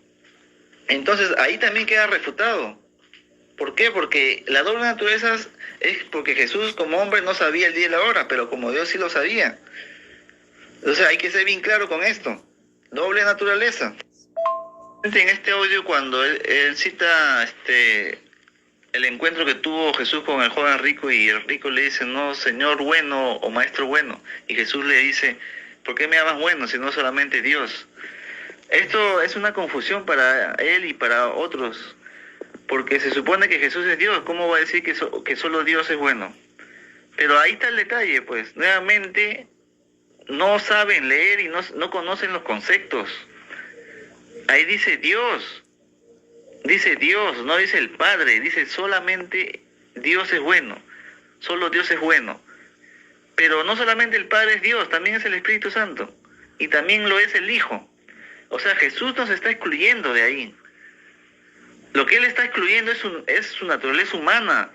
Speaker 3: Entonces ahí también queda refutado. ¿Por qué? Porque la doble naturaleza es porque Jesús como hombre no sabía el día y la hora, pero como Dios sí lo sabía. Entonces hay que ser bien claro con esto. Doble naturaleza. En este audio, cuando él cita el encuentro que tuvo Jesús con el joven rico, y el rico le dice, no, Señor bueno o Maestro bueno, y Jesús le dice, ¿por qué me llamas bueno si no solamente Dios? Esto es una confusión para él y para otros, porque se supone que Jesús es Dios. ¿Cómo va a decir que solo Dios es bueno? Pero ahí está el detalle, pues, nuevamente no saben leer y no conocen los conceptos. Ahí dice Dios, no dice el Padre, dice solamente Dios es bueno, solo Dios es bueno. Pero no solamente el Padre es Dios, también es el Espíritu Santo, y también lo es el Hijo. O sea, Jesús nos está excluyendo de ahí. Lo que Él está excluyendo es su naturaleza humana,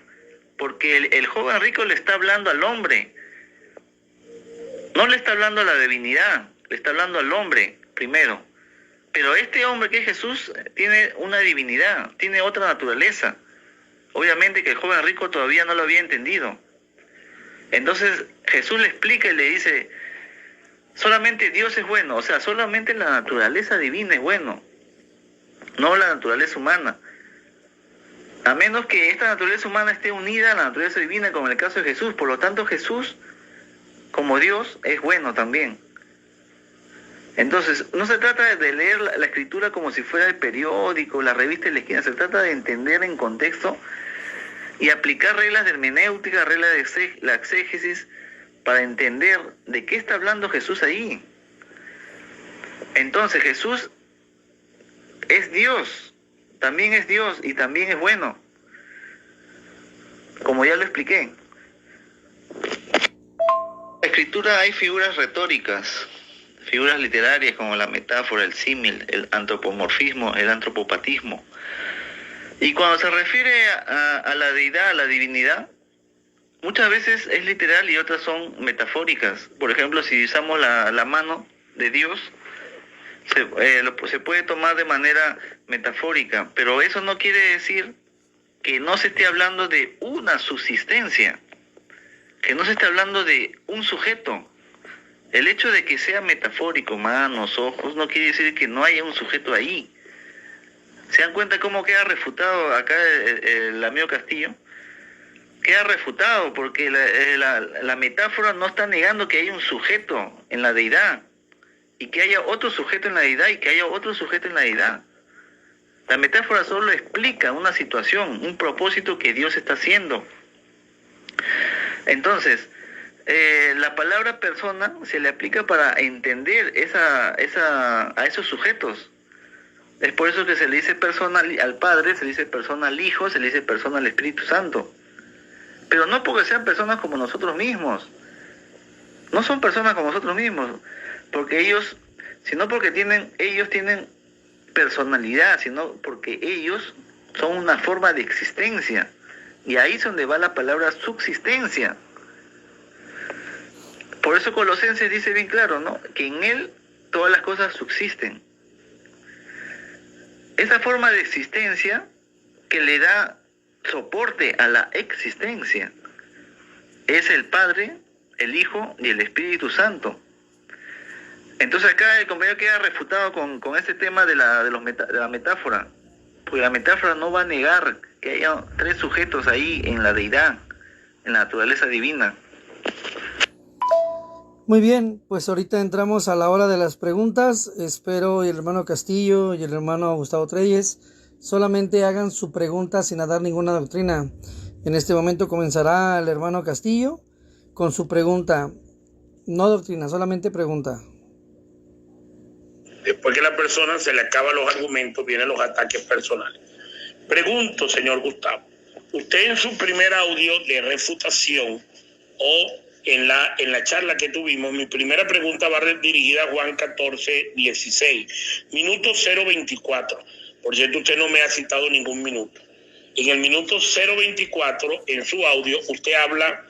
Speaker 3: porque el joven rico le está hablando al hombre. No le está hablando a la divinidad, le está hablando al hombre primero. Pero este hombre que es Jesús tiene una divinidad, tiene otra naturaleza. Obviamente que el joven rico todavía no lo había entendido. Entonces Jesús le explica y le dice, solamente Dios es bueno, o sea, solamente la naturaleza divina es bueno, no la naturaleza humana. A menos que esta naturaleza humana esté unida a la naturaleza divina, como en el caso de Jesús. Por lo tanto, Jesús, como Dios, es bueno también. Entonces, no se trata de leer la escritura como si fuera el periódico, la revista de la esquina. Se trata de entender en contexto y aplicar reglas de hermenéutica, reglas de la exégesis, para entender de qué está hablando Jesús ahí. Entonces, Jesús es Dios y también es bueno, como ya lo expliqué. En la escritura hay figuras retóricas, figuras literarias como la metáfora, el símil, el antropomorfismo, el antropopatismo. Y cuando se refiere a la deidad, a la divinidad, muchas veces es literal y otras son metafóricas. Por ejemplo, si usamos la mano de Dios, se puede tomar de manera metafórica, pero eso no quiere decir que no se esté hablando de una subsistencia, que no se esté hablando de un sujeto. El hecho de que sea metafórico, manos, ojos, no quiere decir que no haya un sujeto ahí. ¿Se dan cuenta cómo queda refutado acá el amigo Castillo? Queda refutado porque la metáfora no está negando que haya un sujeto en la deidad, y que haya otro sujeto en la deidad, y que haya otro sujeto en la deidad. La metáfora solo explica una situación, un propósito que Dios está haciendo. Entonces, la palabra persona se le aplica para entender a esos sujetos. Es por eso que se le dice persona al Padre, se le dice persona al Hijo, se le dice persona al Espíritu Santo. Pero no porque sean personas como nosotros mismos. No son personas como nosotros mismos, porque ellos tienen personalidad, sino porque ellos son una forma de existencia. Y ahí es donde va la palabra subsistencia. Por eso Colosenses dice bien claro, ¿no?, que en Él todas las cosas subsisten. Esa forma de existencia que le da soporte a la existencia es el Padre, el Hijo y el Espíritu Santo. Entonces acá el compañero queda refutado con este tema de la metáfora, porque la metáfora no va a negar que haya tres sujetos ahí en la deidad, en la naturaleza divina.
Speaker 1: Muy bien, pues ahorita entramos a la hora de las preguntas. Espero el hermano Castillo y el hermano Gustavo Treyes solamente hagan su pregunta sin dar ninguna doctrina. En este momento comenzará el hermano Castillo con su pregunta. No doctrina, solamente pregunta.
Speaker 2: Después que la persona se le acaban los argumentos, vienen los ataques personales. Pregunto, señor Gustavo, usted en su primer audio de refutación o en la charla que tuvimos, mi primera pregunta va dirigida a Juan 14:16, minuto 0:24. Por cierto, usted no me ha citado ningún minuto. En el minuto 0:24, en su audio, usted habla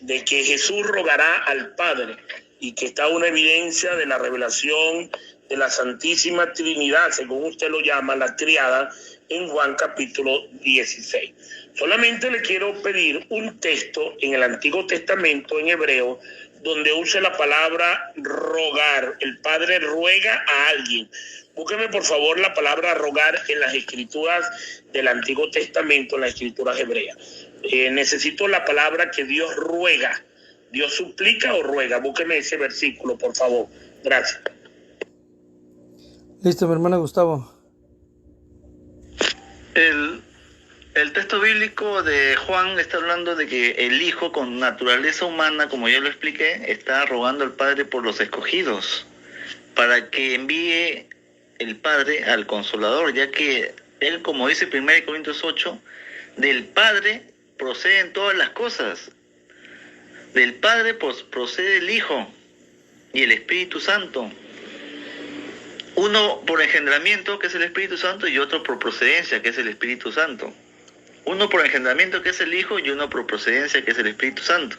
Speaker 2: de que Jesús rogará al Padre y que está una evidencia de la revelación de la Santísima Trinidad, según usted lo llama, la triada, en Juan capítulo 16. Solamente le quiero pedir un texto en el Antiguo Testamento, en hebreo, donde use la palabra rogar. El Padre ruega a alguien. Búsqueme, por favor, la palabra rogar en las escrituras del Antiguo Testamento, en las escrituras hebreas. Necesito la palabra que Dios ruega. ¿Dios suplica o ruega? Búsqueme ese versículo, por favor. Gracias.
Speaker 1: Listo, mi hermano Gustavo.
Speaker 3: El texto bíblico de Juan está hablando de que el Hijo con naturaleza humana, como ya lo expliqué, está rogando al Padre por los escogidos, para que envíe el Padre al Consolador, ya que él, como dice 1 Corintios 8, del Padre proceden todas las cosas. Del Padre procede el Hijo y el Espíritu Santo. Uno por engendramiento, que es el Espíritu Santo, y otro por procedencia, que es el Espíritu Santo. Uno por engendramiento, que es el Hijo, y uno por procedencia, que es el Espíritu Santo.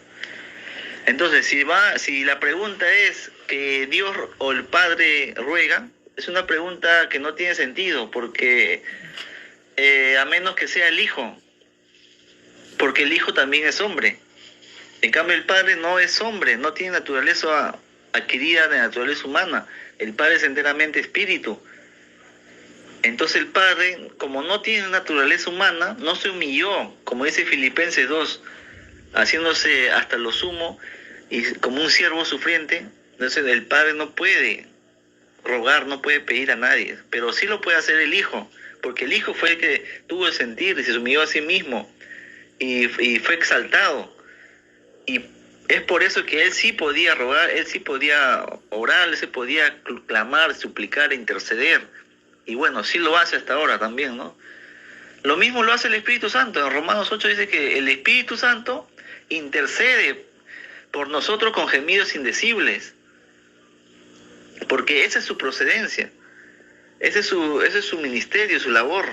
Speaker 3: Entonces, si la pregunta es que Dios o el Padre ruega, es una pregunta que no tiene sentido, porque a menos que sea el Hijo, porque el Hijo también es hombre. En cambio, el Padre no es hombre, no tiene naturaleza adquirida de naturaleza humana. El Padre es enteramente espíritu. Entonces el Padre, como no tiene naturaleza humana, no se humilló, como dice Filipenses 2, haciéndose hasta lo sumo y como un siervo sufriente. Entonces el Padre no puede rogar, no puede pedir a nadie, pero sí lo puede hacer el Hijo, porque el Hijo fue el que tuvo el sentir y se humilló a sí mismo y fue exaltado. Y es por eso que él sí podía rogar, él sí podía orar, él sí podía clamar, suplicar, interceder. Y bueno, sí lo hace hasta ahora también, ¿no? Lo mismo lo hace el Espíritu Santo. En Romanos 8 dice que el Espíritu Santo intercede por nosotros con gemidos indecibles. Porque esa es su procedencia. Ese es su ministerio, su labor.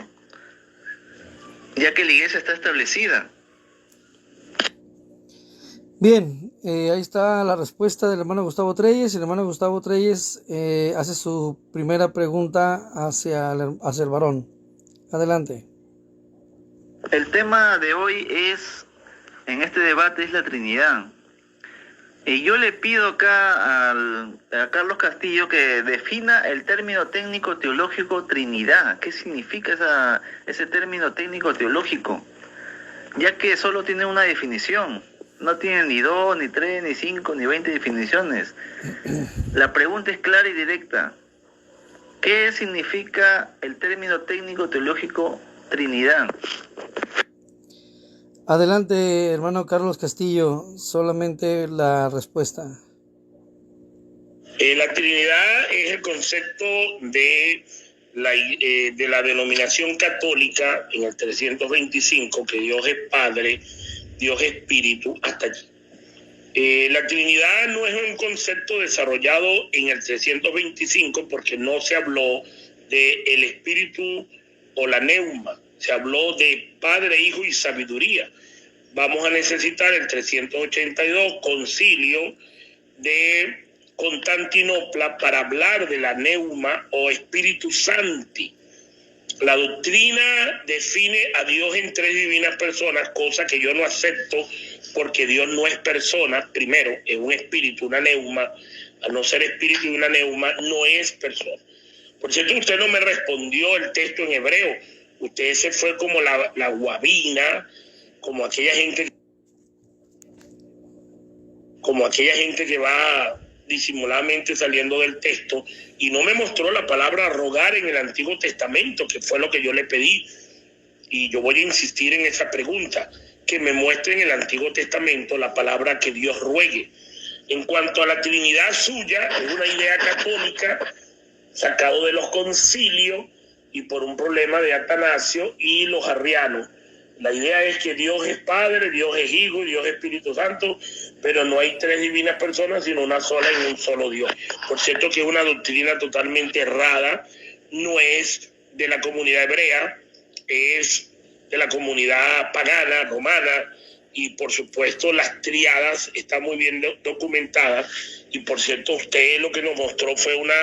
Speaker 3: Ya que la iglesia está establecida.
Speaker 1: Bien, ahí está la respuesta del hermano Gustavo Treyes. El hermano Gustavo Treyes hace su primera pregunta hacia el varón. Adelante.
Speaker 3: El tema de hoy en este debate es la Trinidad. Y yo le pido acá a Carlos Castillo que defina el término técnico teológico Trinidad. ¿Qué significa ese término técnico teológico? Ya que solo tiene una definición. No tiene ni 2, ni 3, ni 5, ni 20 definiciones. La pregunta es clara y directa. ¿Qué significa el término técnico teológico Trinidad?
Speaker 1: Adelante, hermano Carlos Castillo, solamente la respuesta.
Speaker 2: La Trinidad es el concepto de la denominación católica en el 325, que Dios es Padre, Dios es Espíritu, hasta allí. La Trinidad no es un concepto desarrollado en el 325 porque no se habló de el Espíritu o la neuma, se habló de Padre, Hijo y Sabiduría. Vamos a necesitar el 382 concilio de Constantinopla para hablar de la neuma o Espíritu Santi. La doctrina define a Dios en 3 divinas personas, cosa que yo no acepto porque Dios no es persona. Primero, es un espíritu, una neuma. Al no ser espíritu y una neuma, no es persona. Por cierto, usted no me respondió el texto en hebreo. Usted se fue como la guabina, como aquella gente que va disimuladamente saliendo del texto, y no me mostró la palabra rogar en el Antiguo Testamento, que fue lo que yo le pedí. Y yo voy a insistir en esa pregunta, que me muestre en el Antiguo Testamento la palabra que Dios ruegue. En cuanto a la Trinidad suya, es una idea católica sacado de los concilios y por un problema de Atanasio y los arrianos. La idea es que Dios es Padre, Dios es Hijo y Dios es Espíritu Santo, pero no hay 3 divinas personas, sino una sola en un solo Dios. Por cierto que es una doctrina totalmente errada, no es de la comunidad hebrea, es de la comunidad pagana, romana, y por supuesto las triadas están muy bien documentadas, y por cierto usted lo que nos mostró fue una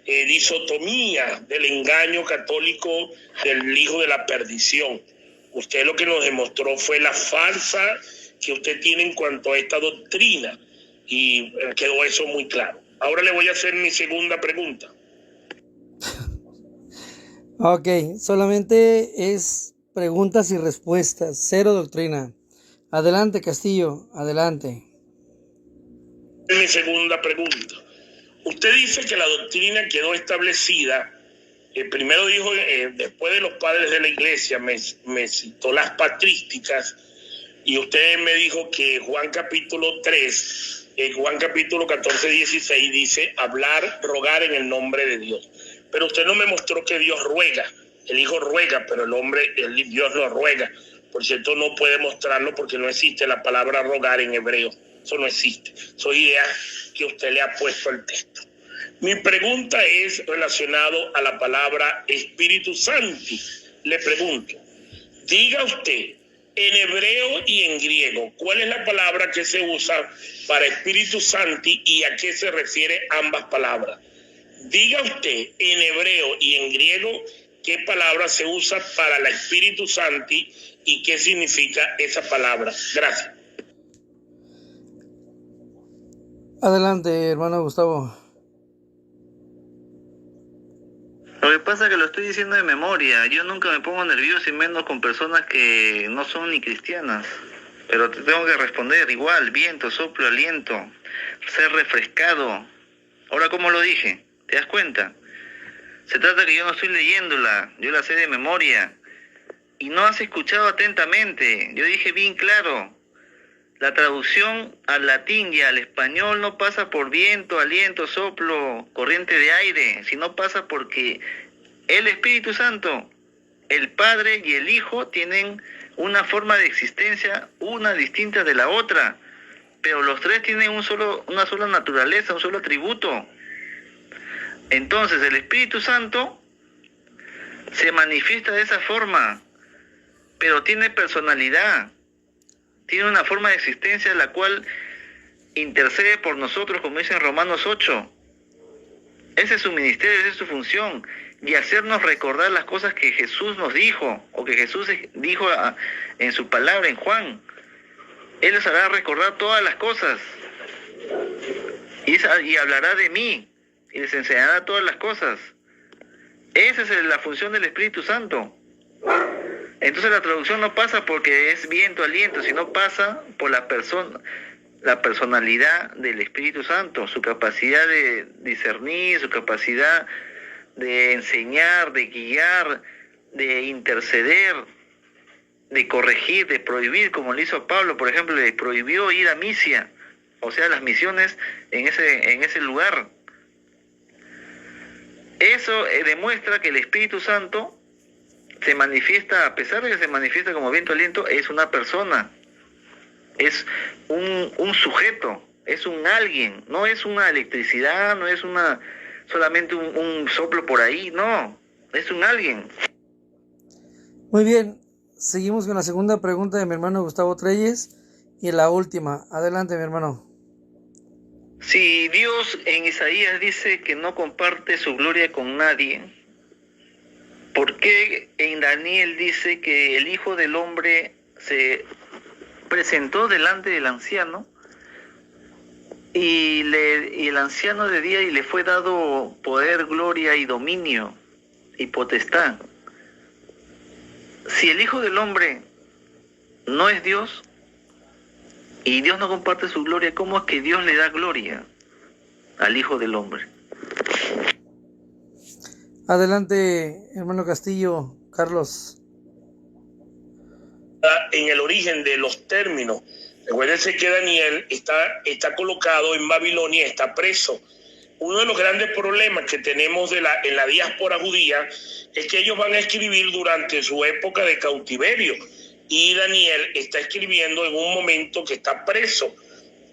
Speaker 2: disotomía del engaño católico del hijo de la perdición. Usted lo que nos demostró fue la falsa que usted tiene en cuanto a esta doctrina, y quedó eso muy claro. Ahora le voy a hacer mi segunda pregunta.
Speaker 1: Ok, solamente es preguntas y respuestas, cero doctrina. Adelante, Castillo, adelante.
Speaker 2: Mi segunda pregunta. Usted dice que la doctrina quedó establecida Primero dijo, después de los padres de la iglesia, me citó las patrísticas, y usted me dijo que Juan capítulo 3, Juan capítulo 14, 16 dice hablar, rogar en el nombre de Dios. Pero usted no me mostró que Dios ruega. El Hijo ruega, pero Dios no ruega. Por cierto, no puede mostrarlo porque no existe la palabra rogar en hebreo. Eso no existe. Son ideas que usted le ha puesto al texto. Mi pregunta es relacionado a la palabra Espíritu Santi. Le pregunto, diga usted, en hebreo y en griego, ¿cuál es la palabra que se usa para Espíritu Santi y a qué se refiere ambas palabras? Diga usted, en hebreo y en griego, ¿qué palabra se usa para la Espíritu Santi y qué significa esa palabra? Gracias.
Speaker 1: Adelante, hermano Gustavo.
Speaker 3: Lo que pasa es que lo estoy diciendo de memoria. Yo nunca me pongo nervioso y menos con personas que no son ni cristianas. Pero te tengo que responder igual, viento, soplo, aliento, ser refrescado. Ahora, ¿cómo lo dije? ¿Te das cuenta? Se trata que yo no estoy leyéndola, yo la sé de memoria. Y no has escuchado atentamente. Yo dije bien claro. La traducción al latín y al español no pasa por viento, aliento, soplo, corriente de aire, sino pasa porque el Espíritu Santo, el Padre y el Hijo tienen una forma de existencia, una distinta de la otra, pero los tres tienen una sola naturaleza, un solo atributo. Entonces el Espíritu Santo se manifiesta de esa forma, pero tiene personalidad. Tiene una forma de existencia la cual intercede por nosotros, como dice en Romanos 8. Ese es su ministerio, esa es su función. Y hacernos recordar las cosas que Jesús nos dijo, o que Jesús dijo en su palabra, en Juan. Él les hará recordar todas las cosas. Y hablará de mí, y les enseñará todas las cosas. Esa es la función del Espíritu Santo. Entonces la traducción no pasa porque es viento, aliento, sino pasa por la personalidad del Espíritu Santo, su capacidad de discernir, su capacidad de enseñar, de guiar, de interceder, de corregir, de prohibir, como le hizo Pablo, por ejemplo, le prohibió ir a Misia, o sea, las misiones en ese lugar. Eso demuestra que el Espíritu Santo se manifiesta, a pesar de que se manifiesta como viento, aliento, es una persona, es un sujeto, es un alguien, no es una electricidad, no es solamente un soplo por ahí, no, es un alguien.
Speaker 1: Muy bien, seguimos con la segunda pregunta de mi hermano Gustavo Treyes y la última. Adelante, mi hermano.
Speaker 3: Si Dios en Isaías dice que no comparte su gloria con nadie, ¿por qué en Daniel dice que el Hijo del Hombre se presentó delante del anciano y el anciano de día y le fue dado poder, gloria y dominio y potestad? Si el Hijo del Hombre no es Dios y Dios no comparte su gloria, ¿cómo es que Dios le da gloria al Hijo del Hombre?
Speaker 1: Adelante, hermano Castillo, Carlos.
Speaker 2: En el origen de los términos. Recuérdense que Daniel está colocado en Babilonia, está preso. Uno de los grandes problemas que tenemos en la diáspora judía es que ellos van a escribir durante su época de cautiverio y Daniel está escribiendo en un momento que está preso.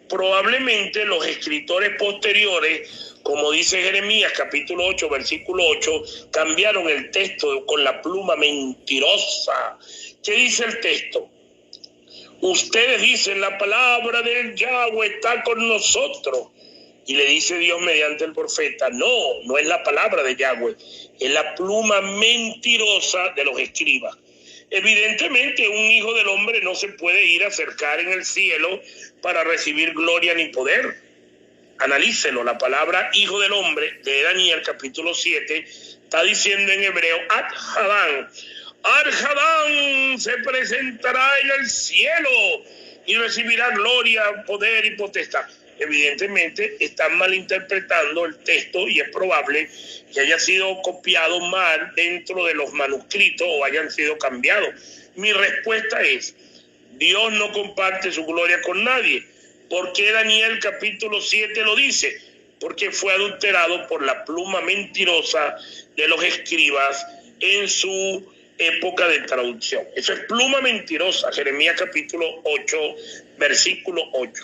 Speaker 2: Probablemente los escritores posteriores, como dice Jeremías capítulo 8, versículo 8, cambiaron el texto con la pluma mentirosa. ¿Qué dice el texto? Ustedes dicen, la palabra del Yahweh está con nosotros. Y le dice Dios mediante el profeta, no es la palabra de Yahweh, es la pluma mentirosa de los escribas. Evidentemente, un hijo del hombre no se puede ir a acercar en el cielo para recibir gloria ni poder. Analícelo, la palabra hijo del hombre de Daniel capítulo 7 está diciendo en hebreo, Ad-Hadán. Ad-Hadán se presentará en el cielo y recibirá gloria, poder y potestad. Evidentemente están malinterpretando el texto y es probable que haya sido copiado mal dentro de los manuscritos o hayan sido cambiados. Mi respuesta es: Dios no comparte su gloria con nadie. ¿Por qué Daniel capítulo 7 lo dice? Porque fue adulterado por la pluma mentirosa de los escribas en su época de traducción. Eso es pluma mentirosa. Jeremías capítulo 8, versículo 8.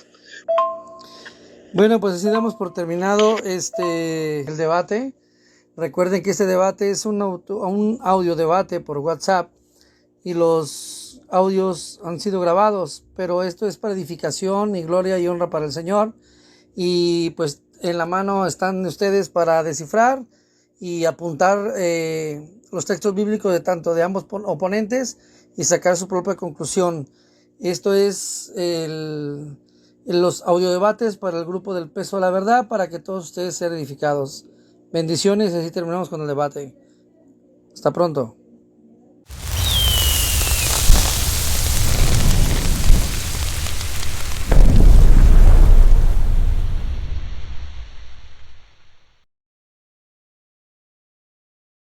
Speaker 1: Bueno, pues así damos por terminado el debate. Recuerden que este debate es un audio debate por WhatsApp y los audios han sido grabados, pero esto es para edificación y gloria y honra para el Señor. Y pues en la mano están ustedes para descifrar y apuntar los textos bíblicos de tanto de ambos oponentes y sacar su propia conclusión. Esto es los audiodebates para el grupo del Peso de la Verdad, para que todos ustedes sean edificados. Bendiciones, y así terminamos con el debate. Hasta pronto.